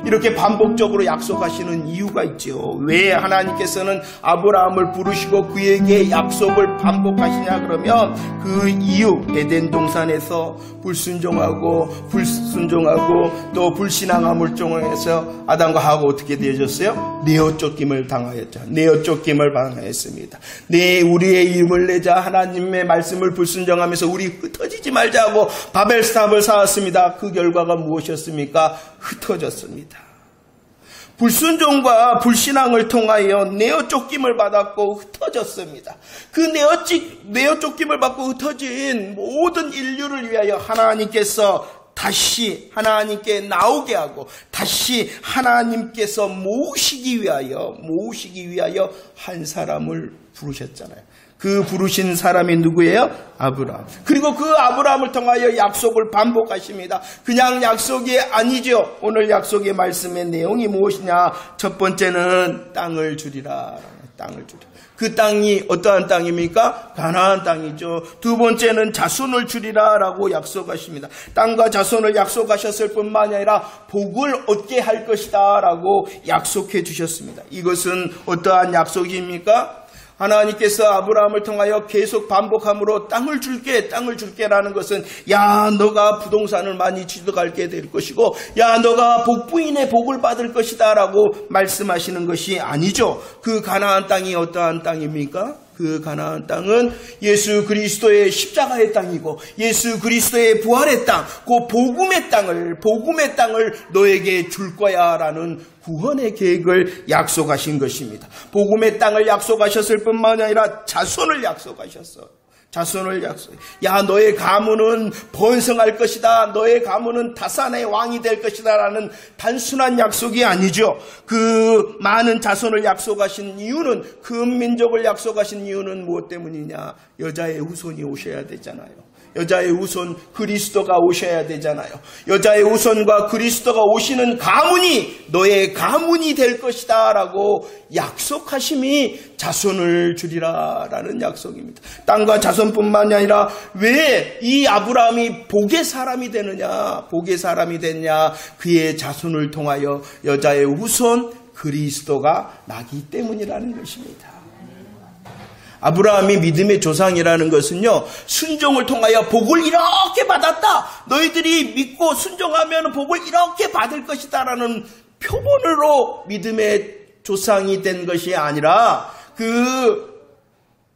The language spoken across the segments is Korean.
이렇게 반복적으로 약속하시는 이유가 있죠. 왜 하나님께서는 아브라함을 부르시고 그에게 약속을 반복하시냐 그러면 그 이유, 에덴 동산에서 불순종하고 또 불신앙함을 통해서 아담과 하와가 어떻게 되어졌어요? 내어 쫓김을 당하였죠. 내어 쫓김을 당하였습니다. 우리의 이름을 내자 하나님의 말씀을 불순종하면서 우리 흩어지지 말자고 바벨탑을 쌓았습니다. 그 결과가 무엇이었습니까? 흩어졌습니다. 불순종과 불신앙을 통하여 내어 쫓김을 받았고 흩어졌습니다. 그 내어 쫓김을 받고 흩어진 모든 인류를 위하여 하나님께서 다시 하나님께 나오게 하고 다시 하나님께서 모으시기 위하여 한 사람을 부르셨잖아요. 그 부르신 사람이 누구예요? 아브라함. 그리고 그 아브라함을 통하여 약속을 반복하십니다. 그냥 약속이 아니죠. 오늘 약속의 말씀의 내용이 무엇이냐? 첫 번째는 땅을 주리라. 땅을 주리라. 그 땅이 어떠한 땅입니까? 가나안 땅이죠. 두 번째는 자손을 주리라라고 약속하십니다. 땅과 자손을 약속하셨을 뿐만 아니라 복을 얻게 할 것이다라고 약속해 주셨습니다. 이것은 어떠한 약속입니까? 하나님께서 아브라함을 통하여 계속 반복함으로 땅을 줄게라는 것은 야 너가 부동산을 많이 취득하게 될 것이고 야 너가 복부인의 복을 받을 것이다 라고 말씀하시는 것이 아니죠. 그 가나안 땅이 어떠한 땅입니까? 그 가나안 땅은 예수 그리스도의 십자가의 땅이고 예수 그리스도의 부활의 땅, 그 복음의 땅을 너에게 줄 거야 라는 구원의 계획을 약속하신 것입니다. 복음의 땅을 약속하셨을 뿐만 아니라 자손을 약속하셨어. 야 너의 가문은 번성할 것이다. 너의 가문은 다산의 왕이 될 것이다 라는 단순한 약속이 아니죠. 그 많은 자손을 약속하신 이유는, 그 민족을 약속하신 이유는 무엇 때문이냐? 여자의 후손이 오셔야 되잖아요. 여자의 후손 그리스도가 오셔야 되잖아요. 여자의 후손과 그리스도가 오시는 가문이 너의 가문이 될 것이다 라고 약속하심이 자손을 주리라 라는 약속입니다. 땅과 자손뿐만이 아니라 왜 이 아브라함이 복의 사람이 되느냐? 복의 사람이 됐냐? 그의 자손을 통하여 여자의 후손 그리스도가 나기 때문이라는 것입니다. 아브라함이 믿음의 조상이라는 것은요, 순종을 통하여 복을 이렇게 받았다. 너희들이 믿고 순종하면 복을 이렇게 받을 것이다 라는 표본으로 믿음의 조상이 된 것이 아니라 그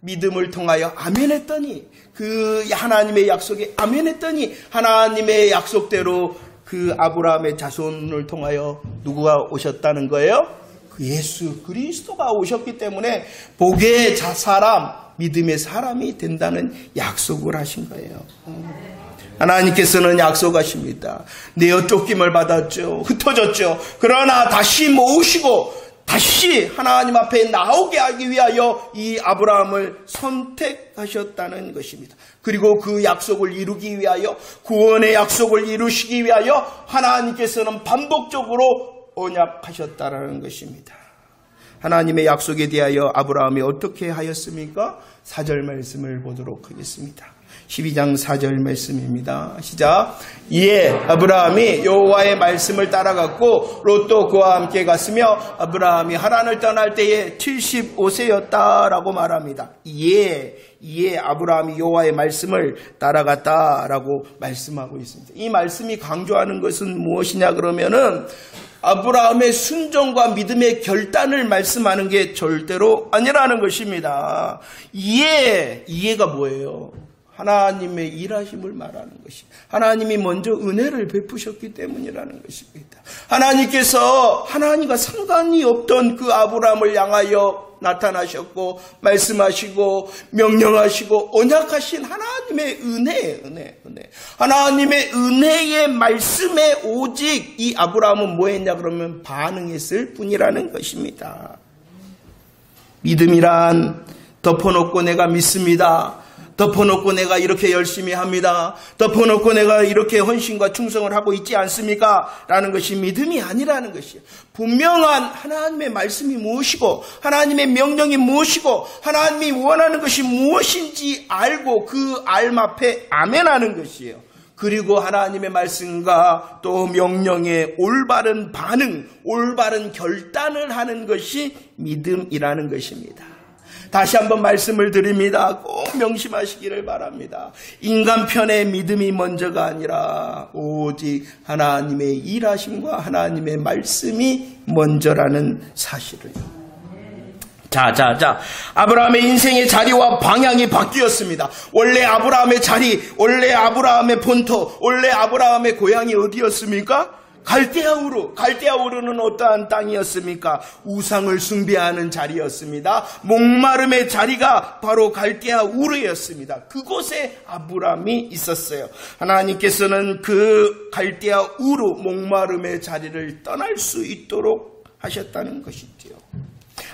믿음을 통하여 아멘했더니, 그 하나님의 약속에 아멘했더니 하나님의 약속대로 그 아브라함의 자손을 통하여 누구가 오셨다는 거예요? 그 예수 그리스도가 오셨기 때문에 복의 사람, 믿음의 사람이 된다는 약속을 하신 거예요. 하나님께서는 약속하십니다. 내어 쫓김을 받았죠. 흩어졌죠. 그러나 다시 모으시고 다시 하나님 앞에 나오게 하기 위하여 이 아브라함을 선택하셨다는 것입니다. 그리고 그 약속을 이루기 위하여, 구원의 약속을 이루시기 위하여 하나님께서는 반복적으로 언약하셨다라는 것입니다. 하나님의 약속에 대하여 아브라함이 어떻게 하였습니까? 4절 말씀을 보도록 하겠습니다. 12장 4절 말씀입니다. 시작. 이에 아브라함이 여호와의 말씀을 따라갔고 롯도 그와 함께 갔으며 아브라함이 하란을 떠날 때에 75세였다라고 말합니다. 이에 아브라함이 여호와의 말씀을 따라갔다라고 말씀하고 있습니다. 이 말씀이 강조하는 것은 무엇이냐 그러면은 아브라함의 순종과 믿음의 결단을 말씀하는 게 절대로 아니라는 것입니다. 이해가 뭐예요? 하나님의 일하심을 말하는 것이, 하나님이 먼저 은혜를 베푸셨기 때문이라는 것입니다. 하나님께서 하나님과 상관이 없던 그 아브라함을 향하여 나타나셨고 말씀하시고 명령하시고 언약하신 하나님의 은혜. 하나님의 은혜의 말씀에 오직 이 아브라함은 뭐 했냐 그러면 반응했을 뿐이라는 것입니다. 믿음이란 덮어놓고 내가 믿습니다. 덮어놓고 내가 이렇게 열심히 합니다. 덮어놓고 내가 이렇게 헌신과 충성을 하고 있지 않습니까? 라는 것이 믿음이 아니라는 것이에요. 분명한 하나님의 말씀이 무엇이고 하나님의 명령이 무엇이고 하나님이 원하는 것이 무엇인지 알고 그 알 앞에 아멘하는 것이에요. 그리고 하나님의 말씀과 또 명령에 올바른 반응, 올바른 결단을 하는 것이 믿음이라는 것입니다. 다시 한번 말씀을 드립니다. 꼭 명심하시기를 바랍니다. 인간 편의 믿음이 먼저가 아니라 오직 하나님의 일하심과 하나님의 말씀이 먼저라는 사실을요. 자. 아브라함의 인생의 자리와 방향이 바뀌었습니다. 원래 아브라함의 자리, 원래 아브라함의 본토, 원래 아브라함의 고향이 어디였습니까? 갈대아 우르는 어떠한 땅이었습니까? 우상을 숭배하는 자리였습니다. 목마름의 자리가 바로 갈대아 우르였습니다. 그곳에 아브라함이 있었어요. 하나님께서는 그 갈대아 우르 목마름의 자리를 떠날 수 있도록 하셨다는 것이지요.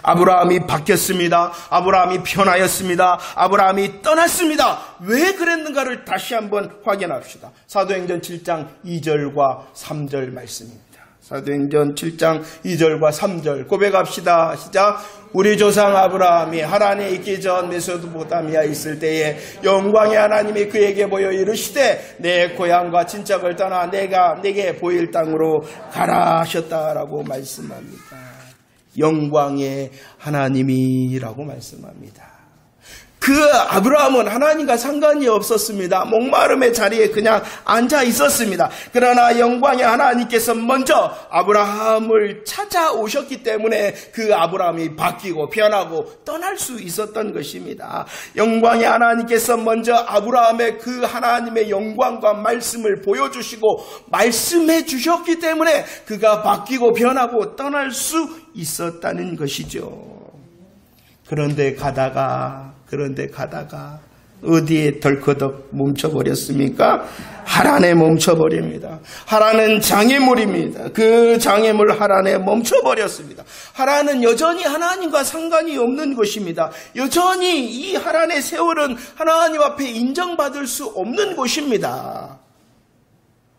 아브라함이 바뀌었습니다. 아브라함이 변하였습니다. 아브라함이 떠났습니다. 왜 그랬는가를 다시 한번 확인합시다. 사도행전 7장 2절과 3절 말씀입니다. 사도행전 7장 2절과 3절 고백합시다. 시작. 우리 조상 아브라함이 하란에 있기 전 메소포타미아에 있을 때에 영광의 하나님이 그에게 보여 이르시되 내 고향과 친척을 떠나 내가 내게 보일 땅으로 가라 하셨다라고 말씀합니다. 영광의 하나님이라고 말씀합니다. 그 아브라함은 하나님과 상관이 없었습니다. 목마름의 자리에 그냥 앉아 있었습니다. 그러나 영광의 하나님께서 먼저 아브라함을 찾아오셨기 때문에 그 아브라함이 바뀌고 변하고 떠날 수 있었던 것입니다. 영광의 하나님께서 먼저 아브라함의 그 하나님의 영광과 말씀을 보여주시고 말씀해 주셨기 때문에 그가 바뀌고 변하고 떠날 수 있었다는 것이죠. 그런데 가다가 어디에 덜커덕 멈춰버렸습니까? 하란에 멈춰버립니다. 하란은 장애물입니다. 그 장애물 하란에 멈춰버렸습니다. 하란은 여전히 하나님과 상관이 없는 것입니다. 여전히 이 하란의 세월은 하나님 앞에 인정받을 수 없는 곳입니다.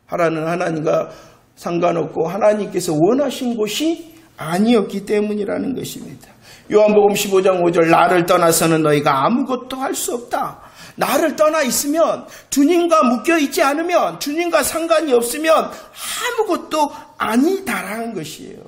하란은 하나님과 상관없고 하나님께서 원하신 곳이 아니었기 때문이라는 것입니다. 요한복음 15장 5절 나를 떠나서는 너희가 아무것도 할 수 없다. 나를 떠나 있으면 주님과 묶여 있지 않으면 주님과 상관이 없으면 아무것도 아니다라는 것이에요.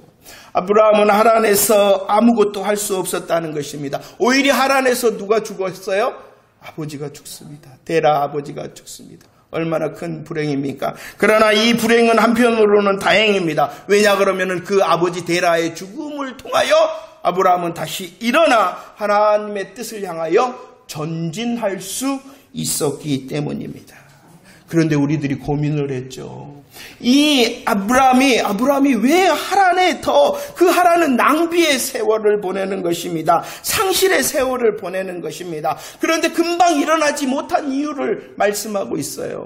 아브라함은 하란에서 아무것도 할 수 없었다는 것입니다. 오히려 하란에서 누가 죽었어요? 아버지가 죽습니다. 데라 아버지가 죽습니다. 얼마나 큰 불행입니까? 그러나 이 불행은 한편으로는 다행입니다. 왜냐 그러면은 그 아버지 데라의 죽음을 통하여 아브라함은 다시 일어나 하나님의 뜻을 향하여 전진할 수 있었기 때문입니다. 그런데 우리들이 고민을 했죠. 이 아브라함이 왜 하란에 그 하란은 낭비의 세월을 보내는 것입니다. 상실의 세월을 보내는 것입니다. 그런데 금방 일어나지 못한 이유를 말씀하고 있어요.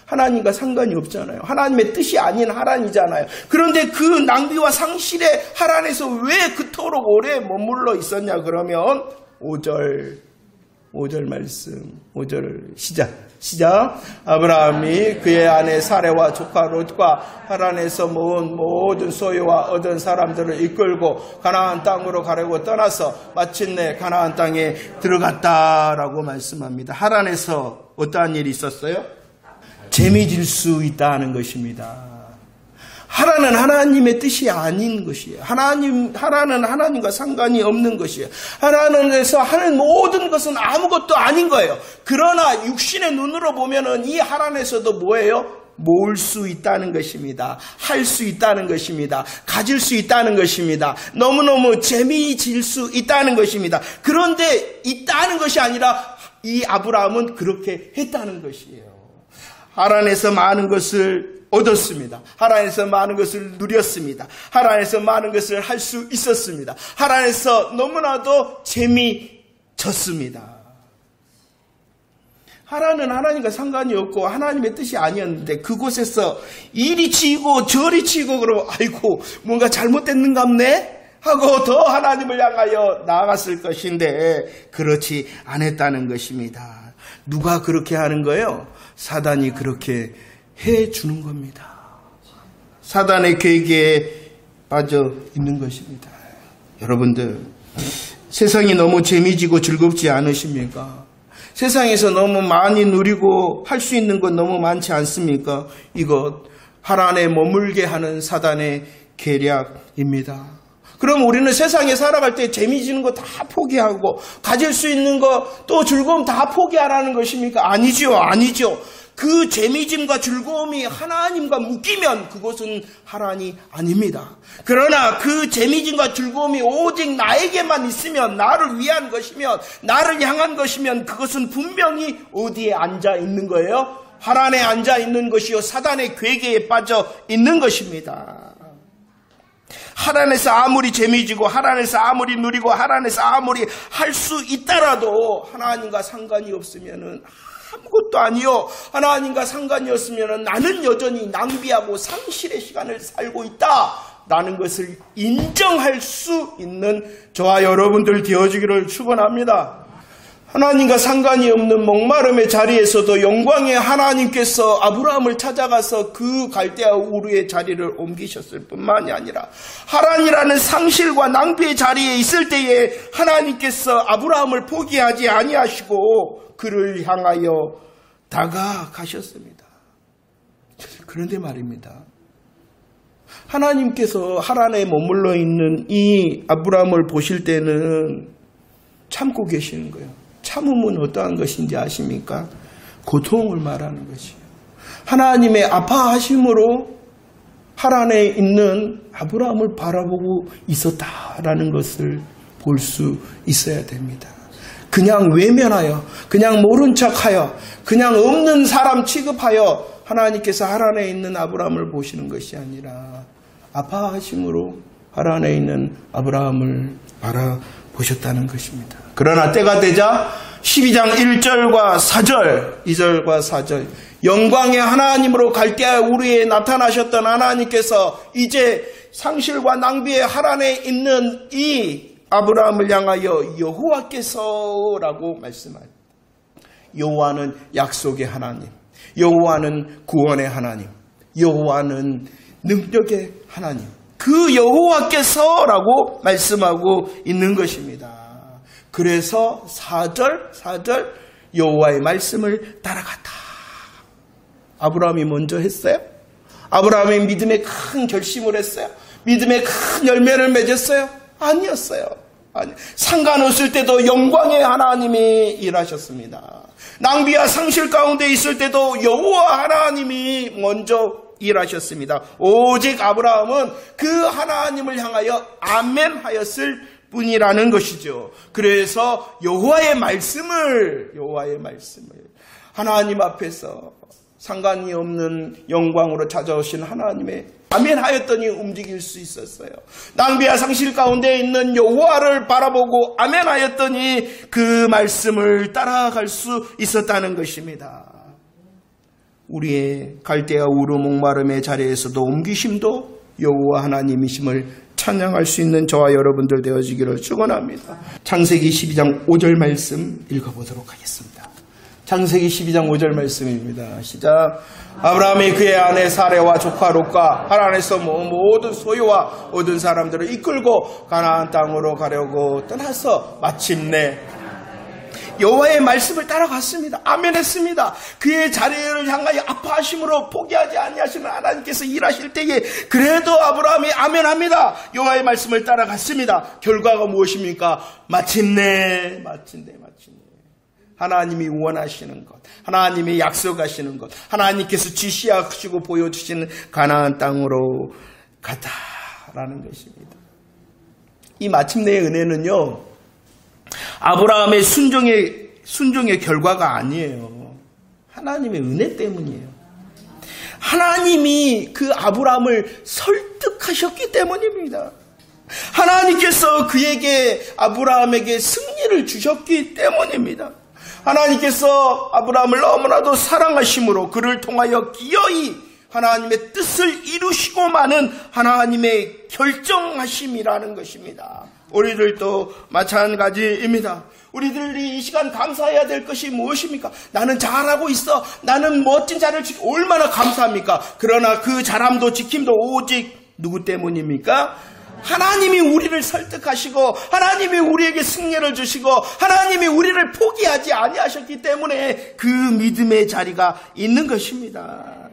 하나님과 상관이 없잖아요. 하나님의 뜻이 아닌 하란이잖아요. 그런데 그 낭비와 상실의 하란에서 왜 그토록 오래 머물러 있었냐 그러면 5절 말씀, 5절 시작. 아브라함이 그의 아내 사레와 조카 롯과 하란에서 모은 모든 소유와 얻은 사람들을 이끌고 가나안 땅으로 가려고 떠나서 마침내 가나안 땅에 들어갔다라고 말씀합니다. 하란에서 어떠한 일이 있었어요? 재미질 수 있다는 것입니다. 하란은 하나님의 뜻이 아닌 것이에요. 하란은 하나님과 상관이 없는 것이에요. 하란에서 하는 모든 것은 아무것도 아닌 거예요. 그러나 육신의 눈으로 보면은 이 하란에서도 뭐예요? 모을 수 있다는 것입니다. 할 수 있다는 것입니다. 가질 수 있다는 것입니다. 너무너무 재미질 수 있다는 것입니다. 그런데 있다는 것이 아니라 이 아브라함은 그렇게 했다는 것이에요. 하란에서 많은 것을 얻었습니다. 하란에서 많은 것을 누렸습니다. 하란에서 많은 것을 할 수 있었습니다. 하란에서 너무나도 재미졌습니다. 하란은 하나님과 상관이 없고 하나님의 뜻이 아니었는데 그곳에서 이리 치이고 저리 치이고 그러고 아이고 뭔가 잘못됐는갑네 하고 더 하나님을 향하여 나아갔을 것인데 그렇지 않았다는 것입니다. 누가 그렇게 하는 거예요? 사단이 그렇게 해주는 겁니다. 사단의 계획에 빠져 있는 것입니다. 여러분들 세상이 너무 재미지고 즐겁지 않으십니까? 세상에서 너무 많이 누리고 할 수 있는 건 너무 많지 않습니까? 이것 하나님에 머물게 하는 사단의 계략입니다. 그럼 우리는 세상에 살아갈 때 재미지는 거 다 포기하고 가질 수 있는 거 또 즐거움 다 포기하라는 것입니까? 아니죠. 그 재미짐과 즐거움이 하나님과 묶이면 그것은 하나님이 아닙니다. 그러나 그 재미짐과 즐거움이 오직 나에게만 있으면, 나를 위한 것이면, 나를 향한 것이면 그것은 분명히 어디에 앉아 있는 거예요? 하란에 앉아 있는 것이요 사단의 괴계에 빠져 있는 것입니다. 하란에서 아무리 재미지고 하란에서 아무리 누리고 하란에서 아무리 할 수 있다라도 하나님과 상관이 없으면은 아무것도 아니요. 하나님과 상관이 없으면 나는 여전히 낭비하고 상실의 시간을 살고 있다라는 것을 인정할 수 있는 저와 여러분들 되어주기를 축원합니다. 하나님과 상관이 없는 목마름의 자리에서도 영광의 하나님께서 아브라함을 찾아가서 그 갈대아 우르의 자리를 옮기셨을 뿐만이 아니라 하란이라는 상실과 낭비의 자리에 있을 때에 하나님께서 아브라함을 포기하지 아니하시고 그를 향하여 다가가셨습니다. 그런데 말입니다. 하나님께서 하란에 머물러 있는 이 아브라함을 보실 때는 참고 계시는 거예요. 참음은 어떠한 것인지 아십니까? 고통을 말하는 것이에요. 하나님의 아파하심으로 하란에 있는 아브라함을 바라보고 있었다라는 것을 볼 수 있어야 됩니다. 그냥 외면하여, 그냥 모른 척하여, 그냥 없는 사람 취급하여 하나님께서 하란에 있는 아브라함을 보시는 것이 아니라 아파하심으로 하란에 있는 아브라함을 바라보셨다는 것입니다. 그러나 때가 되자 12장 1절과 4절, 2절과 4절 영광의 하나님으로 갈대아 우르에 나타나셨던 하나님께서 이제 상실과 낭비의 하란에 있는 이 아브라함을 향하여 여호와께서라고 말씀합니다. 여호와는 약속의 하나님, 여호와는 구원의 하나님, 여호와는 능력의 하나님, 그 여호와께서라고 말씀하고 있는 것입니다. 그래서 4절 여호와의 말씀을 따라갔다. 아브라함이 먼저 했어요? 아브라함이 믿음의 큰 결심을 했어요? 믿음의 큰 열매를 맺었어요? 아니었어요. 상관없을 때도 영광의 하나님이 일하셨습니다. 낭비와 상실 가운데 있을 때도 여호와 하나님이 먼저 일하셨습니다. 오직 아브라함은 그 하나님을 향하여 아멘하였을 뿐이라는 것이죠. 그래서 여호와의 말씀을 하나님 앞에서 상관이 없는 영광으로 찾아오신 하나님의 아멘하였더니 움직일 수 있었어요. 낭비와 상실 가운데 있는 여호와를 바라보고 아멘하였더니 그 말씀을 따라갈 수 있었다는 것입니다. 우리의 갈대아 우르 목마름의 자리에서도 옮기심도 여호와 하나님이심을 찬양할 수 있는 저와 여러분들 되어지기를 축원합니다. 창세기 12장 5절 말씀 읽어보도록 하겠습니다. 창세기 12장 5절 말씀입니다. 시작. 아브라함이 그의 아내 사레와 조카 롯과 하란에서 모든 소유와 얻은 사람들을 이끌고 가나안 땅으로 가려고 떠나서 마침내 여호와의 말씀을 따라갔습니다. 아멘했습니다. 그의 자리를 향하여 아파하심으로 포기하지 아니하시는 하나님께서 일하실 때에 그래도 아브라함이 아멘합니다. 여호와의 말씀을 따라갔습니다. 결과가 무엇입니까? 마침내 하나님이 원하시는 것, 하나님이 약속하시는 것, 하나님께서 지시하시고 보여주시는 가나안 땅으로 가다라는 것입니다. 이 마침내의 은혜는요, 아브라함의 순종의 결과가 아니에요. 하나님의 은혜 때문이에요. 하나님이 그 아브라함을 설득하셨기 때문입니다. 하나님께서 아브라함에게 승리를 주셨기 때문입니다. 하나님께서 아브라함을 너무나도 사랑하심으로 그를 통하여 기어이 하나님의 뜻을 이루시고 마는 하나님의 결정하심이라는 것입니다. 우리들도 마찬가지입니다. 우리들이 이 시간 감사해야 될 것이 무엇입니까? 나는 잘하고 있어. 나는 멋진 자리를 지키고 얼마나 감사합니까? 그러나 그 잘함도 지킴도 오직 누구 때문입니까? 하나님이 우리를 설득하시고 하나님이 우리에게 승리를 주시고 하나님이 우리를 포기하지 아니하셨기 때문에 그 믿음의 자리가 있는 것입니다.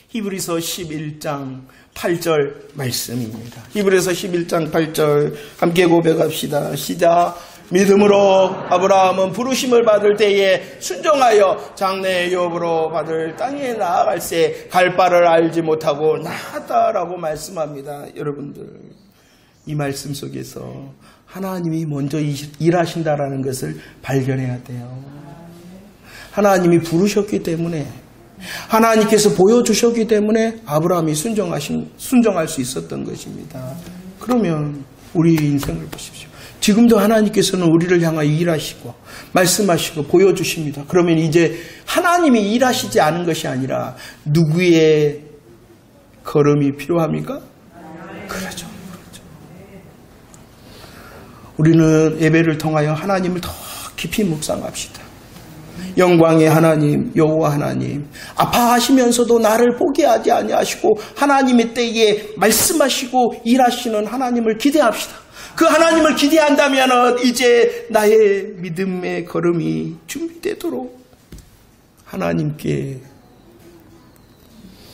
히브리서 11장 8절 말씀입니다. 히브리서 11장 8절 함께 고백합시다. 시작. 믿음으로 아브라함은 부르심을 받을 때에 순종하여 장래의 유업으로 받을 땅에 나아갈새 갈 바를 알지 못하고 나갔다라고 말씀합니다. 여러분들, 이 말씀 속에서 하나님이 먼저 일하신다라는 것을 발견해야 돼요. 하나님이 부르셨기 때문에, 하나님께서 보여주셨기 때문에 아브라함이 순종할 수 있었던 것입니다. 그러면 우리 인생을 보십시오. 지금도 하나님께서는 우리를 향하여 일하시고 말씀하시고 보여주십니다. 그러면 이제 하나님이 일하시지 않은 것이 아니라 누구의 걸음이 필요합니까? 그렇죠. 우리는 예배를 통하여 하나님을 더 깊이 묵상합시다. 영광의 하나님, 여호와 하나님, 아파하시면서도 나를 포기하지 아니하시고 하나님의 때에 말씀하시고 일하시는 하나님을 기대합시다. 그 하나님을 기대한다면 이제 나의 믿음의 걸음이 준비되도록 하나님께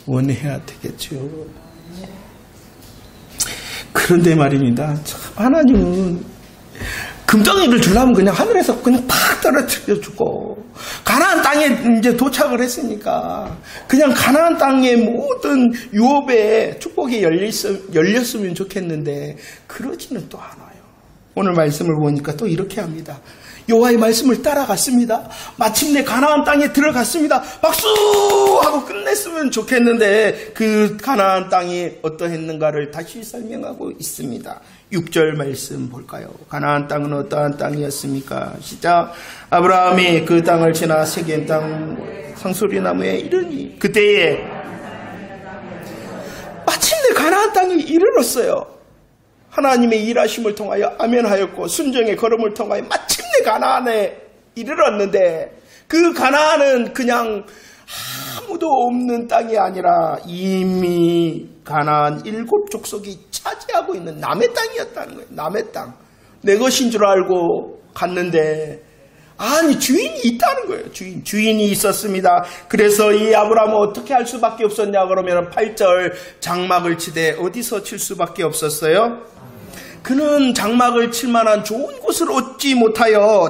원해야 되겠죠. 그런데 말입니다. 참 하나님은 금덩이를 주려면 그냥 하늘에서 그냥 팍 떨어뜨려 주고, 가나안 땅에 이제 도착을 했으니까 그냥 가나안 땅의 모든 유업에 축복이 열렸으면 좋겠는데 그러지는 또 않아요. 오늘 말씀을 보니까 또 이렇게 합니다. 여호와의 말씀을 따라갔습니다. 마침내 가나안 땅에 들어갔습니다. 박수! 하고 끝냈으면 좋겠는데 그 가나안 땅이 어떠했는가를 다시 설명하고 있습니다. 6절 말씀 볼까요? 가나안 땅은 어떠한 땅이었습니까? 시작. 아브라함이 그 땅을 지나 세겜 땅 상수리나무에 이르니 그때에 마침내 가나안 땅에 이르렀어요. 하나님의 일하심을 통하여 아멘하였고 순종의 걸음을 통하여 마침내 가나안에 이르렀는데, 그 가나안은 그냥 아무도 없는 땅이 아니라 이미 가나안 7족속이 차지하고 있는 남의 땅이었다는 거예요. 남의 땅. 내 것인 줄 알고 갔는데 아니 주인이 있다는 거예요. 주인이 있었습니다. 그래서 이 아브라함은 어떻게 할 수밖에 없었냐 그러면 8절 장막을 치되 어디서 칠 수밖에 없었어요? 그는 장막을 칠 만한 좋은 곳을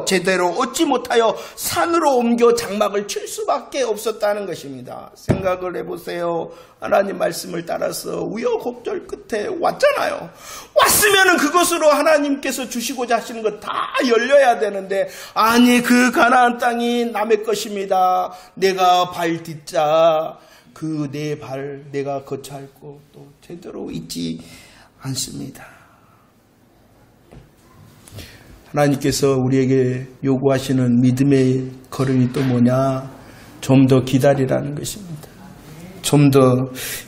제대로 얻지 못하여 산으로 옮겨 장막을 칠 수밖에 없었다는 것입니다. 생각을 해보세요. 하나님 말씀을 따라서 우여곡절 끝에 왔잖아요. 왔으면 그것으로 하나님께서 주시고자 하시는 것 다 열려야 되는데, 아니 그 가나안 땅이 남의 것입니다. 내가 발 딛자 그 내 발 내가 거처할 곳도 제대로 있지 않습니다. 하나님께서 우리에게 요구하시는 믿음의 걸음이 또 뭐냐? 좀 더 기다리라는 것입니다. 좀 더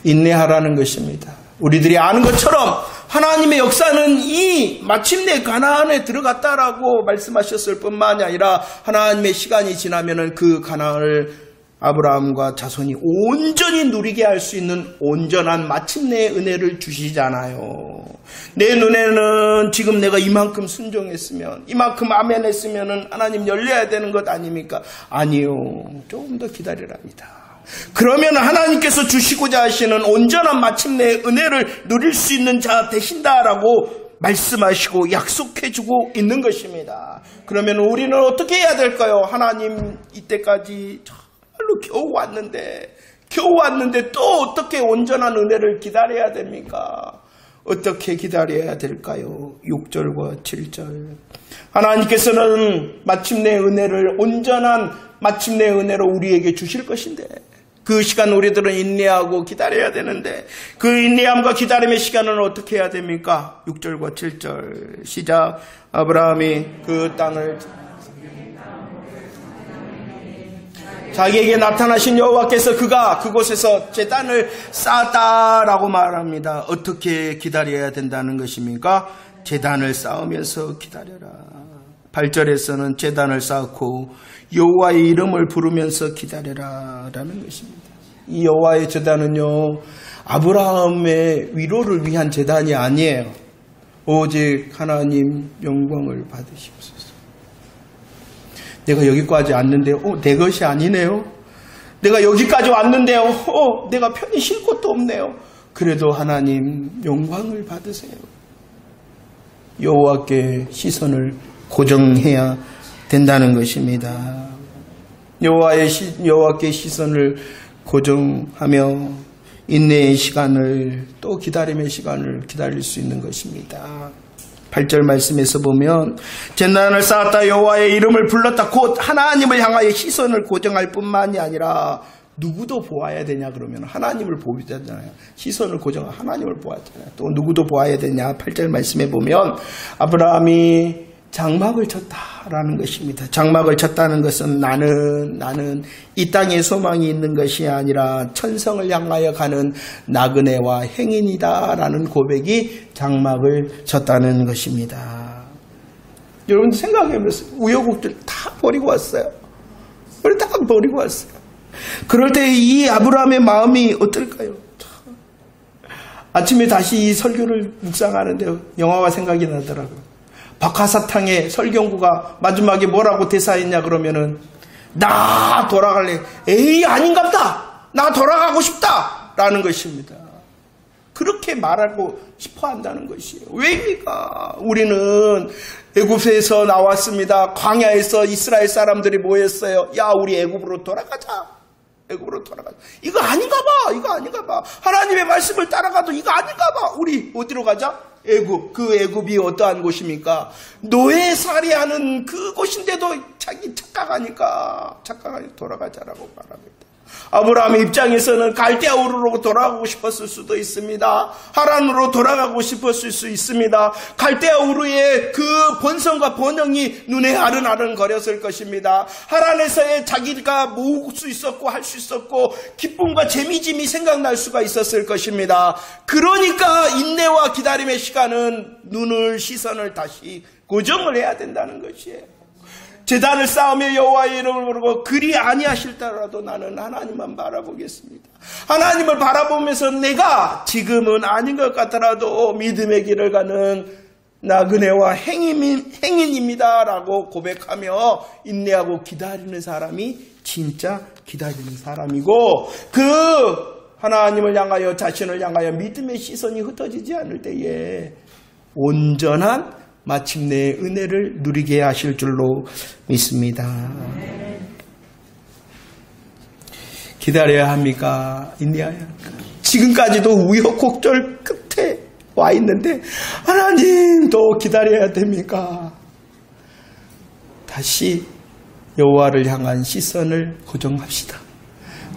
인내하라는 것입니다. 우리들이 아는 것처럼 하나님의 역사는 이 마침내 가나안에 들어갔다라고 말씀하셨을 뿐만이 아니라 하나님의 시간이 지나면은 그 가나안을 아브라함과 자손이 온전히 누리게 할 수 있는 온전한 마침내의 은혜를 주시잖아요. 내 눈에는 지금 내가 이만큼 순종했으면, 이만큼 아멘했으면 하나님 열려야 되는 것 아닙니까? 아니요. 조금 더 기다리랍니다. 그러면 하나님께서 주시고자 하시는 온전한 마침내의 은혜를 누릴 수 있는 자 되신다라고 말씀하시고 약속해주고 있는 것입니다. 그러면 우리는 어떻게 해야 될까요? 하나님 이때까지 겨우 왔는데 또 어떻게 온전한 은혜를 기다려야 됩니까? 어떻게 기다려야 될까요? 6절과 7절. 하나님께서는 마침내 은혜를, 온전한 마침내 은혜로 우리에게 주실 것인데 그 시간 우리들은 인내하고 기다려야 되는데 그 인내함과 기다림의 시간은 어떻게 해야 됩니까? 6절과 7절 시작. 아브라함이 그 땅을 자기에게 나타나신 여호와께서 그가 그곳에서 제단을 쌓았다라고 말합니다. 어떻게 기다려야 된다는 것입니까? 제단을 쌓으면서 기다려라. 8절에서는 제단을 쌓고 여호와의 이름을 부르면서 기다려라 라는 것입니다. 이 여호와의 제단은요, 아브라함의 위로를 위한 제단이 아니에요. 오직 하나님 영광을 받으시옵소서. 내가 여기까지 왔는데 내 것이 아니네요. 내가 여기까지 왔는데요, 내가 편히 쉴 곳도 없네요. 그래도 하나님 영광을 받으세요. 여호와께 시선을 고정해야 된다는 것입니다. 여호와께 시선을 고정하며 인내의 시간을, 또 기다림의 시간을 기다릴 수 있는 것입니다. 8절 말씀에서 보면 제단을 쌓았다, 여호와의 이름을 불렀다, 곧 하나님을 향하여 시선을 고정할 뿐만이 아니라 누구도 보아야 되냐 그러면 하나님을 보잖아요. 시선을 고정한 하나님을 보아야 되냐, 또 누구도 보아야 되냐. 8절 말씀에 보면 아브라함이 장막을 쳤다라는 것입니다. 장막을 쳤다는 것은 나는 이 땅에 소망이 있는 것이 아니라 천성을 향하여 가는 나그네와 행인이다라는 고백이 장막을 쳤다는 것입니다. 여러분들 생각해보세요. 우여곡절 다 버리고 왔어요. 우리 다 버리고 왔어요. 그럴 때 이 아브라함의 마음이 어떨까요? 아침에 다시 이 설교를 묵상하는데 영화가 생각이 나더라고요. 박하사탕의 설경구가 마지막에 뭐라고 대사했냐 그러면은 나 돌아갈래. 에이 아닌갑다. 나 돌아가고 싶다 라는 것입니다. 그렇게 말하고 싶어 한다는 것이에요. 왜입니까? 우리는 애굽에서 나왔습니다. 광야에서 이스라엘 사람들이 모였어요. 야, 우리 애굽으로 돌아가자. 애굽으로 돌아가자. 이거 아닌가 봐. 이거 아닌가 봐. 하나님의 말씀을 따라가도 이거 아닌가 봐. 우리 어디로 가자? 애굽. 그 애굽이 어떠한 곳입니까? 노예살이하는 그 곳인데도 자기 착각하니까 돌아가자라고 말합니다. 아브라함의 입장에서는 갈대아 우르로 돌아가고 싶었을 수도 있습니다. 하란으로 돌아가고 싶었을 수 있습니다. 갈대아 우르의 그 본성과 본영이 눈에 아른아른 거렸을 것입니다. 하란에서의 자기가 모을 수 있었고 할 수 있었고 기쁨과 재미짐이 생각날 수가 있었을 것입니다. 그러니까 인내와 기다림의 시간은 시선을 다시 고정을 해야 된다는 것이에요. 제단을 쌓으며 여호와의 이름을 부르고 그리 아니하실더라도 나는 하나님만 바라보겠습니다. 하나님을 바라보면서 내가 지금은 아닌 것 같더라도 믿음의 길을 가는 나그네와 행인입니다 라고 고백하며 인내하고 기다리는 사람이 진짜 기다리는 사람이고, 그 하나님을 향하여 자신을 향하여 믿음의 시선이 흩어지지 않을 때에 온전한 마침내 은혜를 누리게 하실 줄로 믿습니다. 기다려야 합니까? 인내해야 합니까? 지금까지도 우여곡절 끝에 와 있는데 하나님 더 기다려야 됩니까? 다시 여호와를 향한 시선을 고정합시다.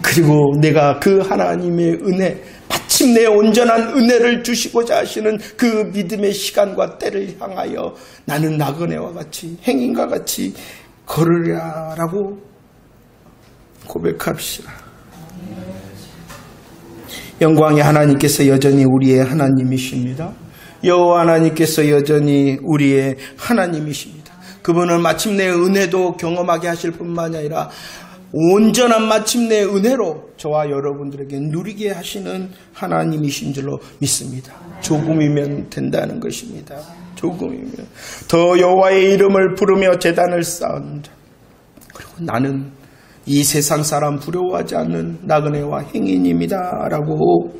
그리고 내가 그 하나님의 은혜, 마침내 온전한 은혜를 주시고자 하시는 그 믿음의 시간과 때를 향하여 나는 나그네와 같이 행인과 같이 걸으랴라고 고백합시다. 영광의 하나님께서 여전히 우리의 하나님이십니다. 여호와 하나님께서 여전히 우리의 하나님이십니다. 그분은 마침내 은혜도 경험하게 하실 뿐만 아니라 온전한 마침내 은혜로 저와 여러분들에게 누리게 하시는 하나님이신 줄로 믿습니다. 조금이면 된다는 것입니다. 조금이면. 더 여호와의 이름을 부르며 제단을 쌓은다. 그리고 나는 이 세상 사람 두려워하지 않는 나그네와 행인입니다 라고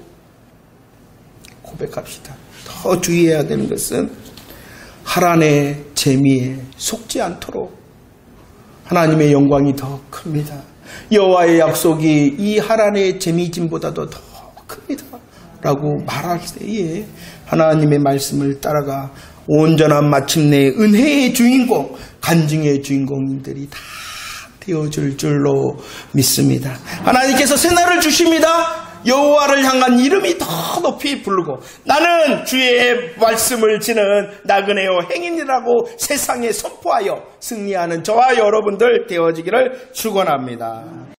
고백합시다. 더 주의해야 되는 것은 하란의 재미에 속지 않도록 하나님의 영광이 더 큽니다. 여호와의 약속이 이 하란의 재미짐보다도 더 큽니다 라고 말할 때에 하나님의 말씀을 따라가 온전한 마침내 은혜의 주인공, 간증의 주인공들이 다 되어줄 줄로 믿습니다. 하나님께서 새날을 주십니다. 여호와를 향한 이름이 더 높이 부르고 나는 주의 말씀을 지는 나그네요 행인이라고 세상에 선포하여 승리하는 저와 여러분들 되어지기를 축원합니다.